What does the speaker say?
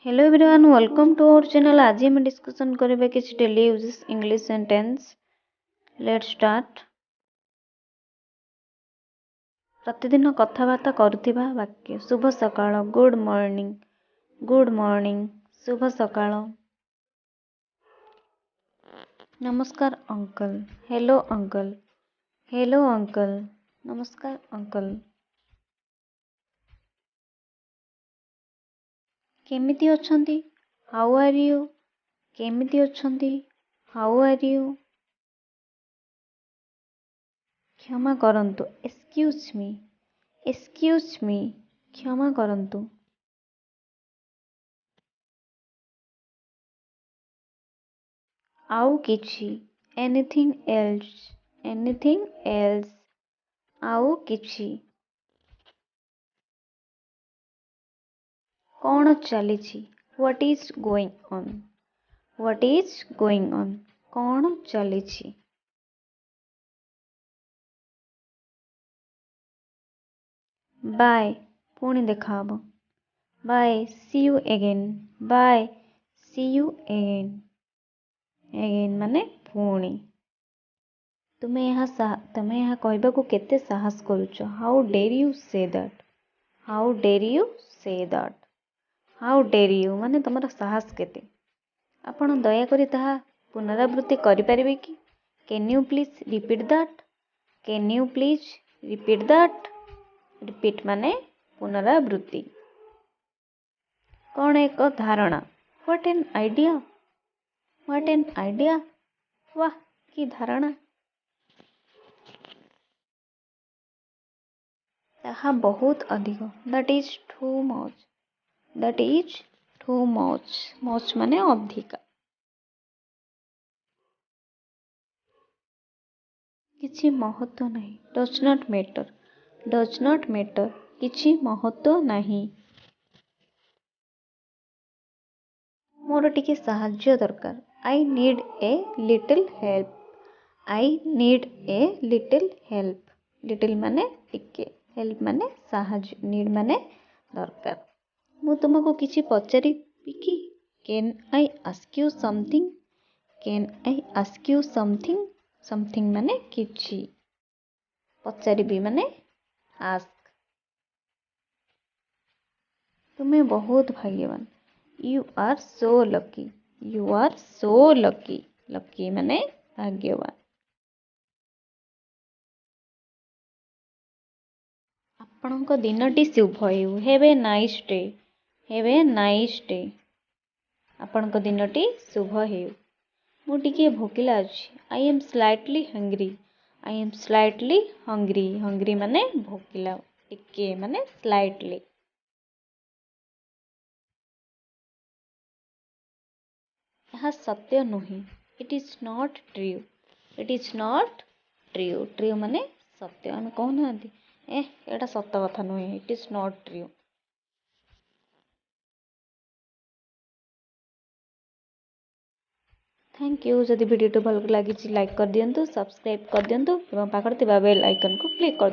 Hello everyone welcome to our channel. आज हम discussion करेंगे किसी daily uses English sentence. Let's start. प्रतिदिन कथबार्ता करुथिबा वाक्य। शुभ सकाळ, गुड मॉर्निंग, गुड मॉर्निंग, शुभ सकाळ। नमस्कार uncle, hello uncle, hello uncle, नमस्कार अंकल। केमिति अछंती, हाउ आर यू, केमिति अछंती, हाउ आर यू। क्षमा करंतु, एक्सक्यूज मी, एक्सक्यूज मी, क्षमा करंतु। आउ किछि, एनीथिंग एल्स, एनीथिंग एल्स, आउ किछि। कौन चलीछि, what is going on, what is going on, कौन चलीछि। बाय, पुणी देखा हबो, bye, see you again, bye, see you again. Again माने पुणी। तुम्हें यहाँ कहबाकू केते साहस करुଛ, how dare you say that, how dare you say that, how dare you माने तुमर साहस केते। आपण दयाकरी ताहा पुनरावृत्ति करिपारिबे कि? Can you please repeat that, can you please repeat that. Repeat माने पुनरावृत्ति। कौन एक धारणा, what an idea, what an idea, वाह की धारणा। ताहा बहुत अधिक, that is too much, that is too much, much माने अधिका। किछि महत्व नहीं, does not matter, does not matter, किछि महत्व नहीं। मोर टिके साहाय्य दरकार, I need a little help, I need a little help. Little माने टिके, हेल्प माने साहाय्य, नीड माने दरकार। मु तुमको किछि पचारिबि कि? Can I ask you something, can I ask you something. Something माने किछि, पचारिबि माने आस्क। तुम्हें बहुत भाग्यवान, you are so lucky, you are so lucky. Lucky माने भाग्यवान। आपणक दिनटी शुभ हेउ, have a nice day, have a nice day. आपणक दिनटी शुभ हेउ। मु टिके भोकिला अछि, I am slightly hungry, I am slightly hungry. Hungry माने भोकिला, टिके माने स्लाइटली। यह सत्य नुहे, it is not true, it is not true. True माने सत्य। आम कहना एटा सत कथा नुहे, it is not true. Thank you. जदि वीडियो भल लगी लाइक कर दिंतु, सब्सक्राइब कर दिंतु, पाखर बेल आइकन को क्लिक कर